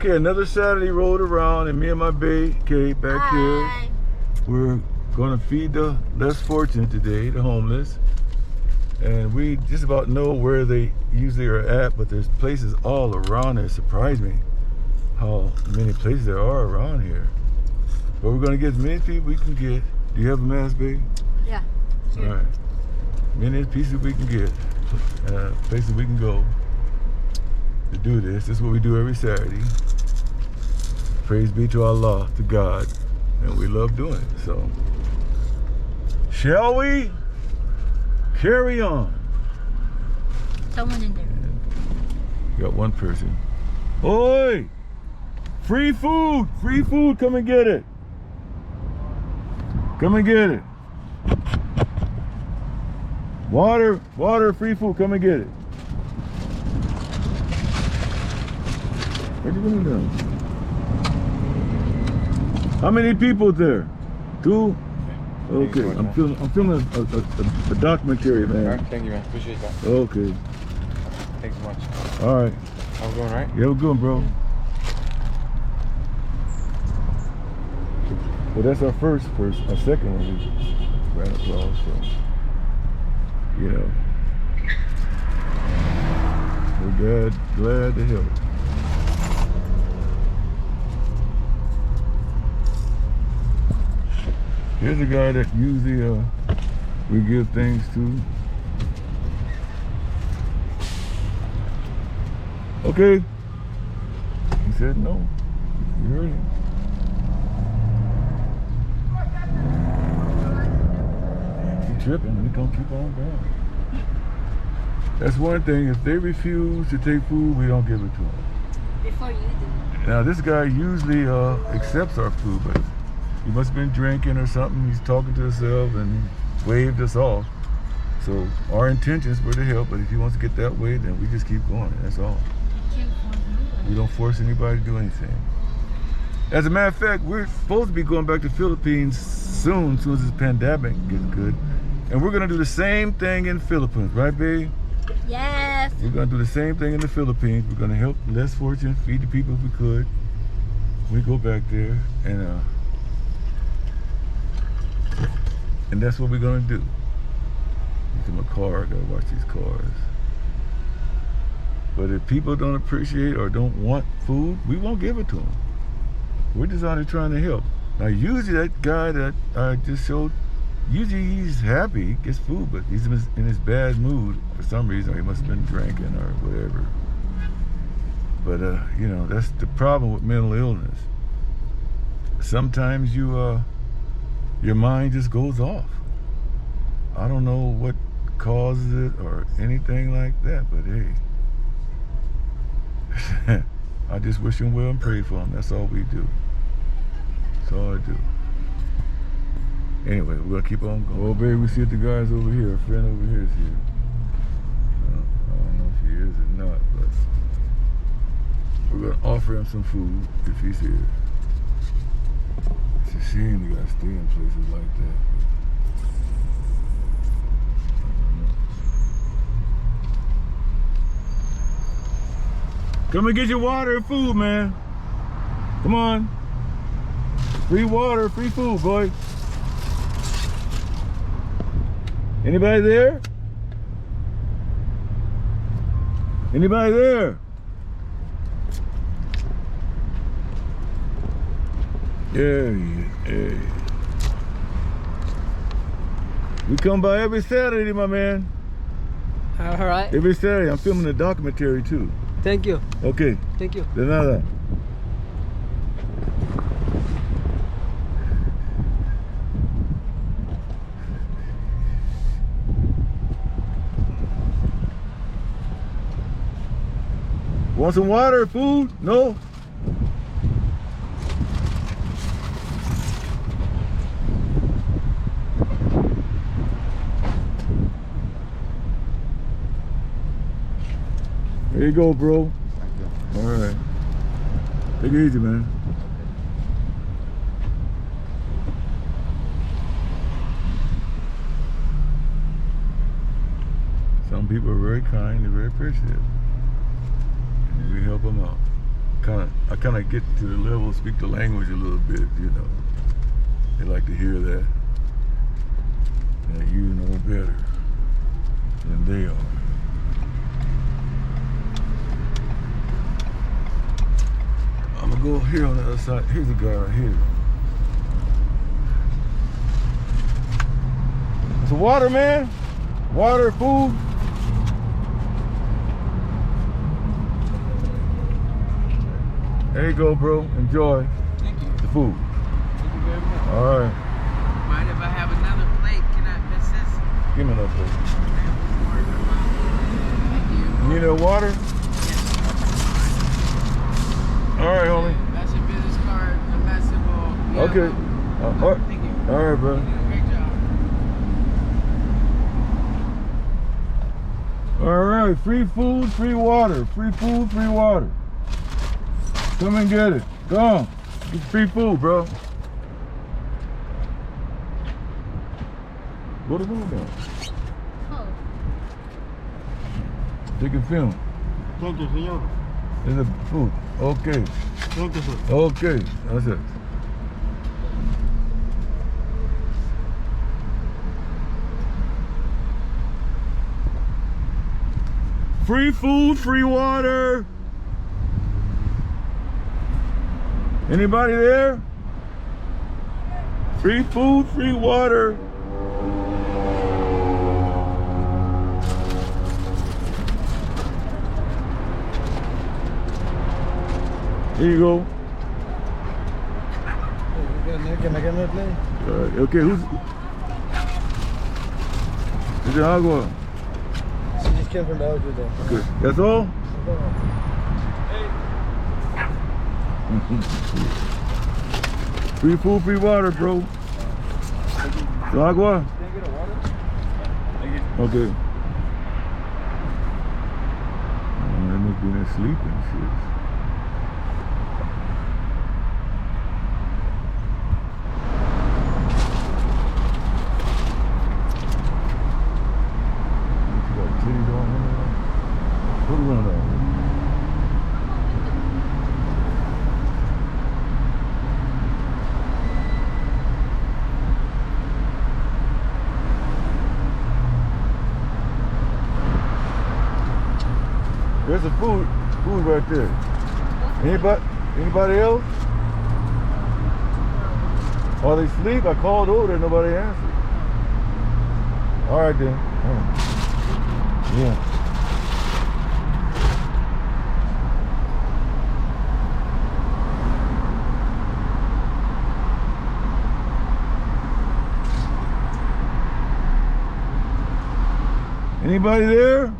Okay, another Saturday rolled around, and me and my bae, Kate, back here. We're gonna feed the less fortunate today, the homeless. And we just about know where they usually are at, but there's places all around there. Surprised me how many places there are around here. But we're gonna get as many people we can get. Do you have a mask, babe? Yeah. All right. Many pieces we can get, places we can go to do this. This is what we do every Saturday. Praise be to Allah, to God, and we love doing it. So, shall we carry on? Someone in there. Got one person. Oi! Free food! Free food! Come and get it! Come and get it! Water! Water! Free food! Come and get it! What you gonna do? How many people there? 2? Okay, I'm filming a documentary, man. All right, thank you, man. Appreciate that. Okay. Thanks so much. All right. How's it going, right? Yeah, we're good, bro. Well, that's our first person. Our second one we ran across, so, you know. We're glad to help. Here's a guy that usually we give things to. Okay. He said no. You heard him. He's tripping. We gonna keep on going. That's one thing. If they refuse to take food, we don't give it to them. Before you do. Now this guy usually accepts our food, but he must have been drinking or something. He's talking to himself and he waved us off. So our intentions were to help, but if he wants to get that way, then we just keep going. That's all. We don't force anybody to do anything. As a matter of fact, we're supposed to be going back to the Philippines soon as this pandemic gets good. And we're gonna do the same thing in the Philippines, right, babe? Yes. We're gonna do the same thing in the Philippines. We're gonna help less fortunate, feed the people if we could. We go back there and that's what we're gonna do. Look at my car, I gotta watch these cars. But if people don't appreciate or don't want food, we won't give it to them. We're just out there trying to help. Now usually that guy that I just showed, usually he's happy, he gets food, but he's in his bad mood for some reason, or he must have been drinking or whatever. But you know, that's the problem with mental illness. Sometimes your mind just goes off. I don't know what causes it or anything like that, but hey. I just wish him well and pray for him. That's all we do. That's all I do. Anyway, we're gonna keep on going. Oh, baby, we see the guys over here. A friend over here is here. I don't know if he is or not, but we're gonna offer him some food if he's here. It's a shame we gotta stay in places like that. Come and get your water and food, man. Come on. Free water, free food, boy. Anybody there? Anybody there? Yeah. We come by every Saturday, my man. All right. Every Saturday. I'm filming a documentary too. Thank you. Okay. Thank you. De nada. Want some water, food? No? There you go, bro. All right. Take it easy, man. Some people are very kind and very appreciative. And we help them out. I kind of get to the level, speak the language a little bit, you know. They like to hear that. And you know better than they are. I'm gonna go here on the other side. Here's a guy right here. It's water, man. Water, food. There you go, bro. Enjoy Thank you. the food. Thank you very much. All right. Mind if I have another plate? Can I miss this? Give me another plate. Thank you. You need a water? All right, homie. That's your business card. The basketball. Yeah, Okay. All right. Thank you. All right, bro. You did a great job. All right. Free food, free water. Free food, free water. Come and get it. Go on. Get free food, bro. Go to the room down. Oh. Take a film. Thank you, señor. There's a food. Okay. Thank you, sir. Okay. That's it. Free food, free water. Anybody there? Free food, free water. Here you go. Can I get another plate? Okay, who's? Is it agua? She just came from the house with them. Okay, that's all? Free food, free water, bro. So agua? Can I get a water? Thank you. Okay. Oh, they must be in sleep and shit. Put it on there. There's a food right there. Anybody else? Are they asleep? I called over there, nobody answered. All right then. Yeah. Anybody there?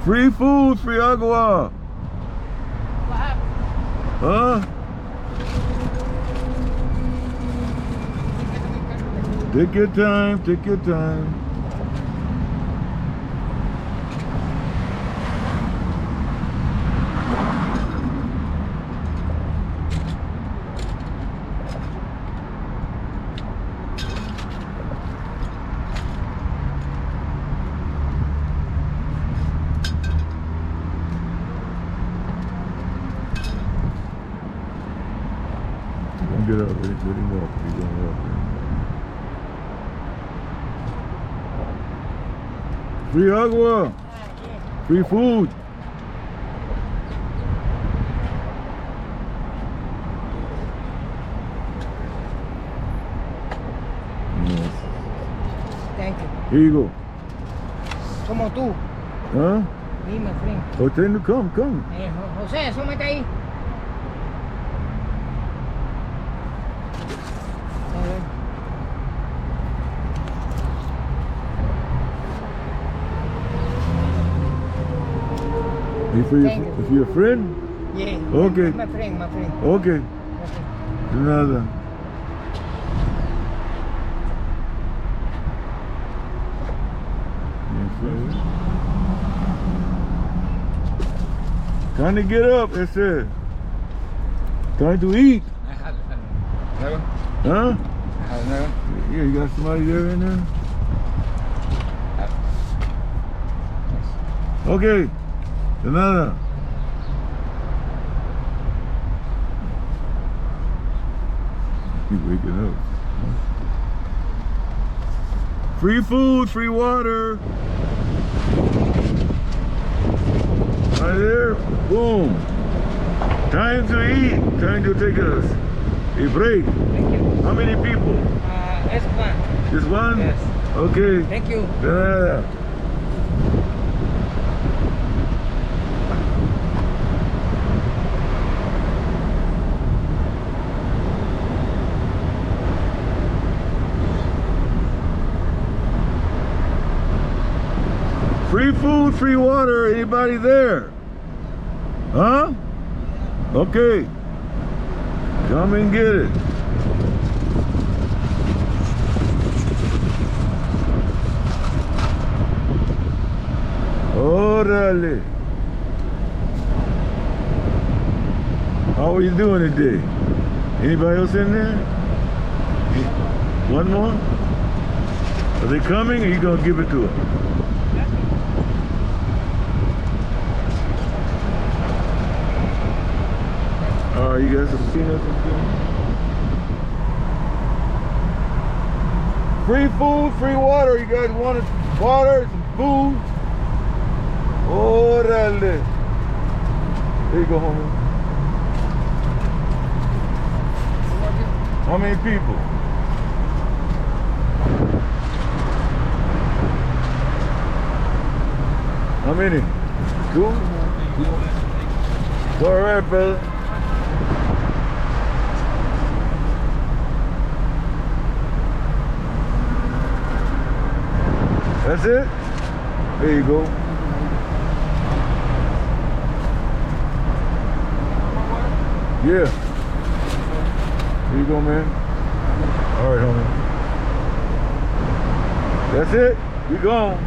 Free food, free agua. What happened? Huh? Take your time, take your time. Don't get up, let him walk. He's gonna walk. Free agua, free food. Yes. Thank you. Here you go. Somos tú. Huh? Me, my friend. Oh, tell him to come. José, súmete ahí. If you're a friend? Yeah. Okay. My friend. Okay. De nada. Time to get up, it said. Time to eat. Huh? Yeah, you got somebody there in there? Okay. De nada. He's waking up. Free food, free water. Right there. Boom. Time to eat. Time to take us a break. Thank you. How many people? It's one. Just one? Yes. Okay. Thank you. De nada. Free food, free water. Anybody there? Huh? Okay. Come and get it. Orale. How are you doing today? Anybody else in there? One more? Are they coming or are you going to give it to them? Alright, you got some peanuts and things? Free food, free water. You guys wanted water, some food? Orale. There you go, homie. How many people? How many? Two? It's all right, brother. That's it? There you go. Yeah. Here you go, man. All right, homie. That's it? We gone.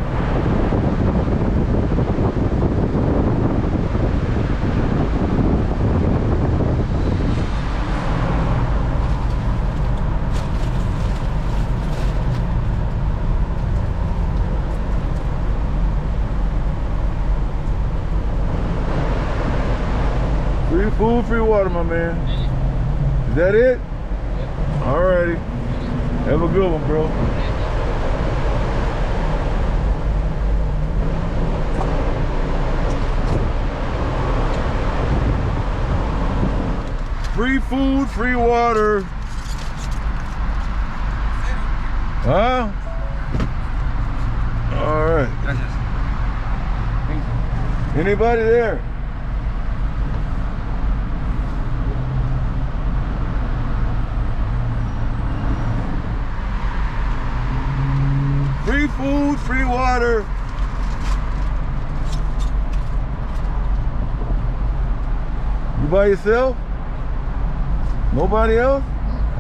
Free food, free water, my man. Is that it? Alrighty. Have a good one, bro. Free food, free water. Huh? Alright. Anybody there? Free food, free water. You by yourself? Nobody else?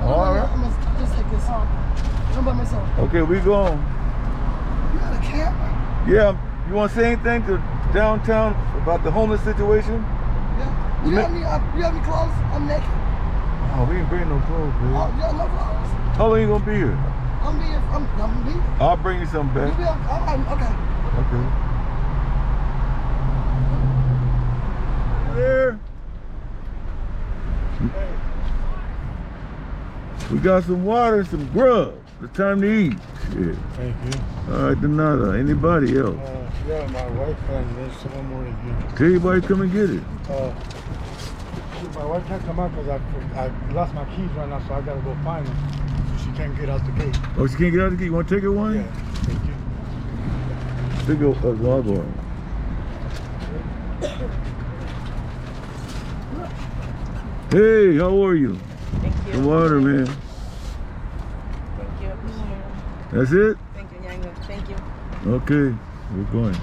All right. I'm gonna just take this off. I'm by myself. Okay, we going. You got a camp? Yeah, you want to say anything to downtown about the homeless situation? Yeah. You have me clothes? I'm naked. Oh, we ain't bring no clothes, Oh, man. you got no clothes? How long you gonna be here? I'm gonna be here. I'll bring you something You back. be okay. Okay. There. We got some water and some grub. It's time to eat. Shit. Thank you. All right, de nada. Anybody else? Yeah, my wife and there's someone more in here. Tell everybody come and get it. My wife can't come out because I lost my keys right now, so I gotta go find them. So she can't get out the gate. Oh, she can't get out of the gate. You want to take her one? Yeah, thank you. Take her. I'll go on. Hey, how are you? Thank you. The water, man. Thank you. Appreciate it. That's it? Thank you, Nyango. Thank you. Okay, we're going.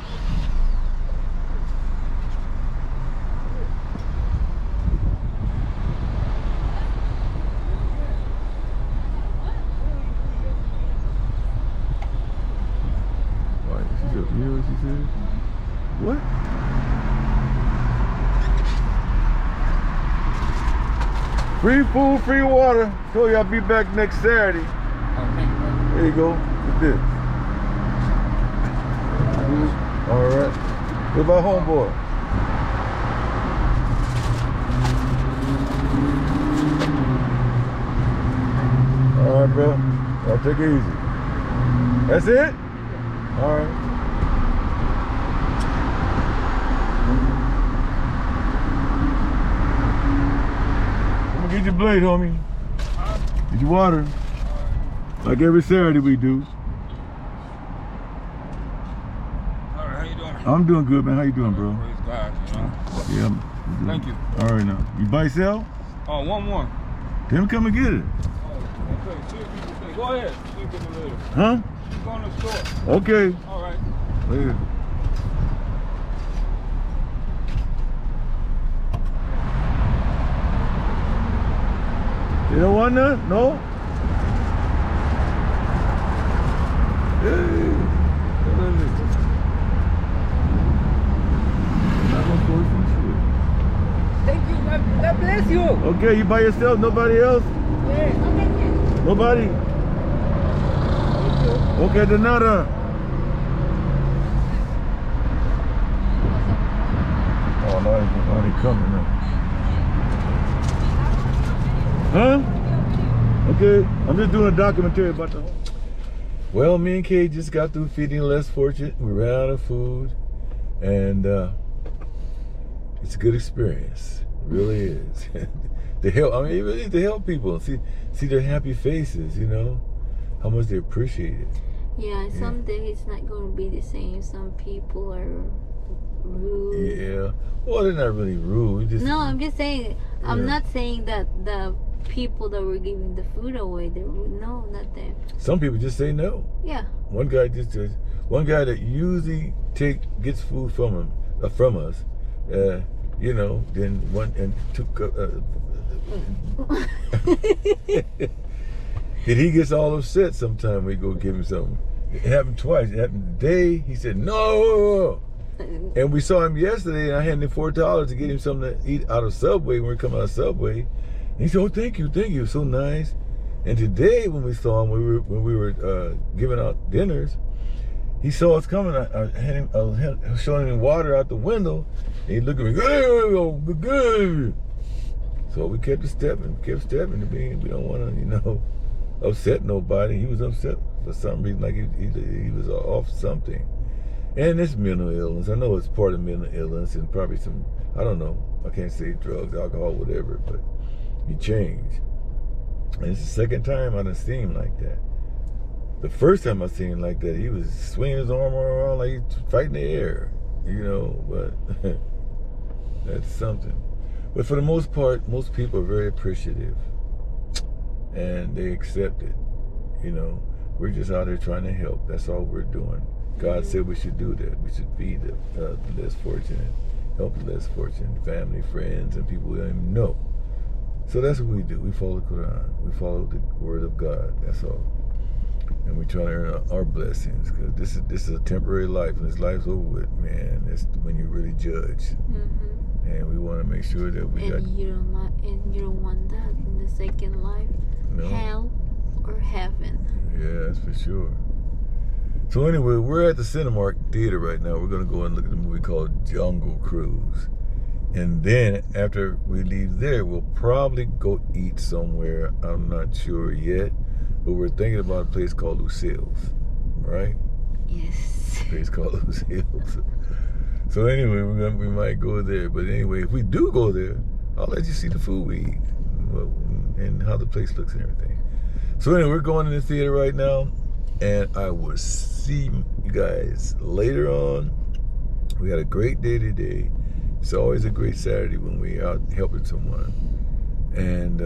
Right, she's up here, she said. What? Free food, free water. Told you I'll be back next Saturday. There you go. What's this? All right. What about homeboy? Take it easy. That's it? All right. I'm gonna get your blade, homie. Get your water. Like every Saturday we do. All right, how you doing? I'm doing good, man. How you doing, bro? Praise God, you know. Yeah. I'm good. Thank you. All right, now. You buy, sell? Oh, one more. Tell me come and get it. Oh, okay. See if you can say. Go ahead. See if you can later. Huh? Go in the store. Okay. All right. Later. You don't want none? No? Hey. Thank you. God bless you. Okay, you by yourself? Nobody else? Yes. Nobody? Okay, de nada. Oh, no, he coming now. Huh? Okay, I'm just doing a documentary about the home. Well, me and Kay just got through feeding the less fortunate. We ran out of food, and it's a good experience. It really is. To help, I mean, really to help people, see their happy faces, you know, how much they appreciate it. Yeah, some days it's not going to be the same. Some people are rude. Yeah. Well, they're not really rude. Just, No, I'm just saying. I'm Yeah. not saying that the people that were giving the food away, they're rude. No, not them. some people just say no. Yeah. One guy that usually gets food from us, you know, then went and took. Then he gets all upset sometime we go give him something. It happened twice. It happened today. He said no. And we saw him yesterday, and I handed him $4 to get him something to eat out of Subway when we come out of Subway. And he said, "Oh, thank you, so nice." And today, when we saw him, when we were giving out dinners, he saw us coming. I was showing him water out the window, and he looked at me, good. So we kept stepping. We don't want to, you know, upset nobody. He was upset for some reason, like he was off something. And it's mental illness. I know it's part of mental illness and probably some, I don't know, I can't say drugs, alcohol, whatever, but he changed. And it's the second time I done seen him like that. The first time I seen him like that, he was swinging his arm around like he was fighting the air, you know, but that's something. But for the most part, most people are very appreciative and they accept it, you know. We're just out there trying to help. That's all we're doing. God said we should do that. We should feed the less fortunate, help the less fortunate, family, friends, and people we don't even know. So that's what we do. We follow the Quran. We follow the word of God. That's all. And we try to earn our blessings, because this is a temporary life. When this life's over with, man, that's when you really judge. Mm-hmm. And we want to make sure that we got. You don't want that in the second life. No. Hell or heaven. Yeah, that's for sure. So anyway, we're at the Cinemark Theater right now. We're going to go and look at a movie called Jungle Cruise. And then after we leave there, we'll probably go eat somewhere. I'm not sure yet. But we're thinking about a place called Lucille's. Right? Yes. A place called Lucille's. So anyway, we might go there. But anyway, if we do go there, I'll let you see the food we eat. And how the place looks and everything. So anyway, we're going in the theater right now. And I will see you guys later on. We had a great day today. It's always a great Saturday when we're out helping someone. And,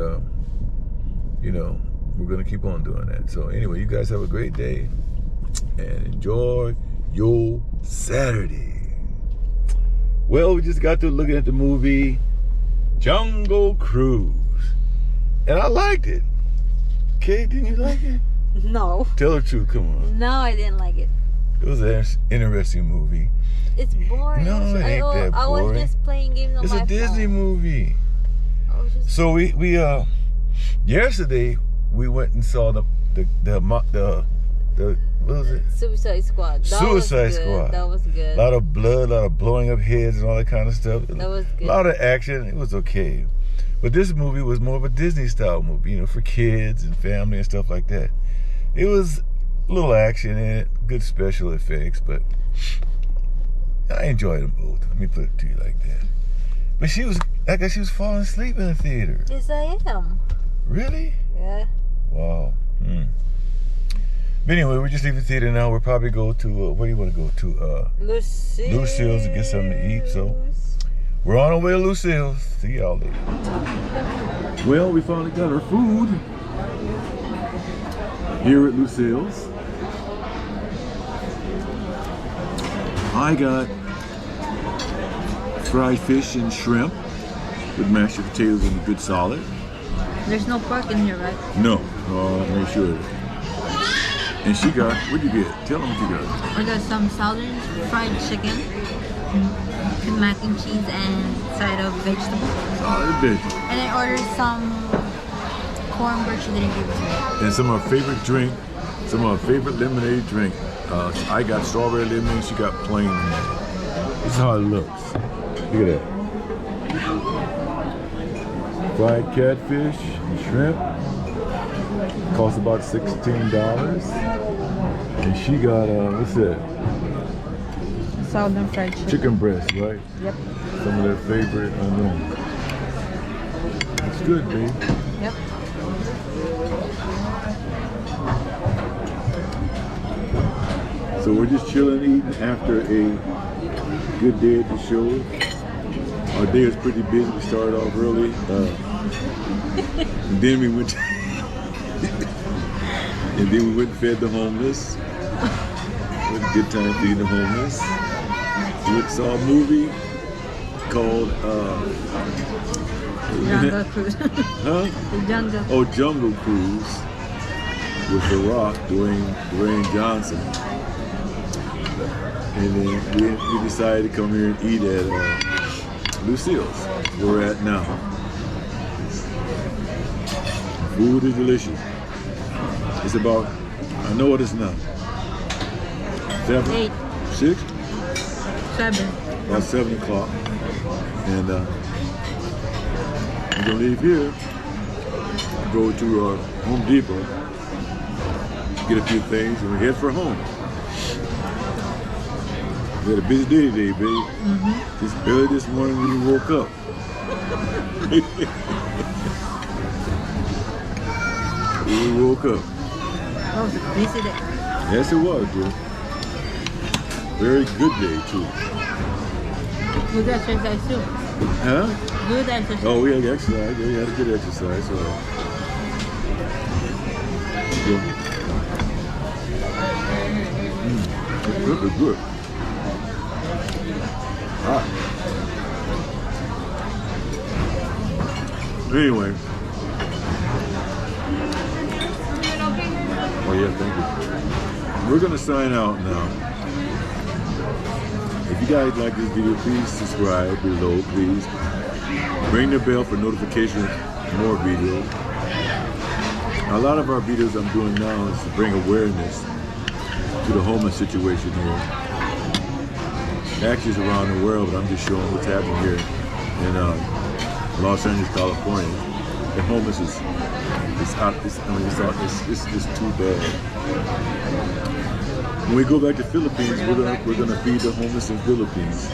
you know, we're going to keep on doing that. So anyway, you guys have a great day. And enjoy your Saturday. Well, we just got to looking at the movie Jungle Cruise. And I liked it. Kay, didn't you like it? No. Tell the truth, come on. No, I didn't like it. It was an interesting movie. It's boring. No, it ain't that I was boring. just playing games on It's my a Disney phone. movie. I was just So we yesterday we went and saw the what was it? Suicide Squad. Suicide Squad. That was good. A lot of blood, a lot of blowing up heads and all that kind of stuff. That was good. A lot of action. It was okay. But this movie was more of a Disney style movie, you know, for kids and family and stuff like that. It was a little action in it, good special effects, but I enjoyed them both. Let me put it to you like that. But I guess she was falling asleep in the theater. Yes, I am. Really? Yeah. Wow. But anyway, we're just leaving the theater now. We'll probably go to, where do you want to go to? Lucille's to get something to eat. So we're on our way to Lucille's. See y'all later. Well, we finally got our food here at Lucille's. I got fried fish and shrimp with mashed potatoes and a good salad. There's no pork in here, right? No, make sure. And she got, what'd you get? Tell them what you got. I got some southern fried chicken, mac and cheese, and side of vegetables. Solid veggie. And I ordered some cornbread. She didn't give it to me. And some of her favorite drink, some of her favorite lemonade drink. I got strawberry lemonade, she got plain lemonade. This is how it looks. Look at that. Fried catfish and shrimp. Cost about $16. And she got, what's that? Southern fried chicken. Chicken breast, right? Yep. Some of their favorite onions. It's good, babe. Yep. So we're just chilling, eating after a good day at the show. Our day was pretty busy. We started off early. And then we went and fed the homeless. It was a good time feeding the homeless. We saw a movie called Jungle Cruise. Huh? The Jungle. Oh, Jungle Cruise with The Rock, Dwayne Johnson. And then we decided to come here and eat at Lucille's, where we're at now. Food is delicious. It's about, I know what it's now. 7? 8. 6? 7. About 7 o'clock. And we're gonna leave here, go to Home Depot, get a few things, and we head for home. We had a busy day today, babe. Just early this morning when we woke up. When we woke up. Oh, it was a busy day. Yes, it was, dear. Very good day, too. Good exercise too. Huh? Good exercise. Oh, we had exercise. Yeah, we had a good exercise. So. Yeah. It's good, it's good. Anyway. Oh yeah, thank you. We're gonna sign out now. If you guys like this video, please subscribe below, please. Ring the bell for notifications of more videos. A lot of our videos I'm doing now is to bring awareness to the homeless situation here. Actually, it's around the world, but I'm just showing what's happening here in Los Angeles, California. The homeless is just too bad. When we go back to Philippines, we're gonna feed the homeless in Philippines.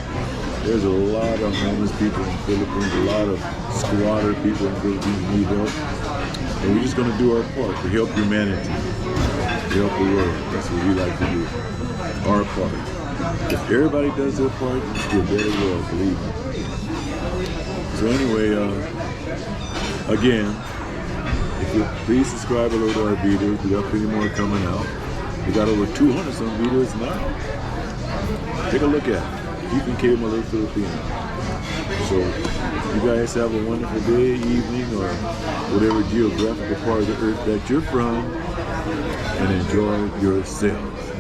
There's a lot of homeless people in Philippines, a lot of squatter people in Philippines who need help. And we're just gonna do our part to help humanity, to help the world. That's what we like to do, our part. If everybody does their part, it's be a better world, believe me. So anyway, again, if you please subscribe below to our videos. We got plenty more coming out. We got over 200 some videos now. Take a look at it. You can K Malay Filipino. So you guys have a wonderful day, evening, or whatever geographical part of the earth that you're from, and enjoy yourselves.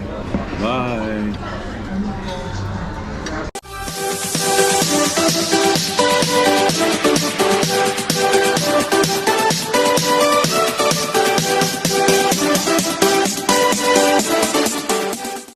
Bye.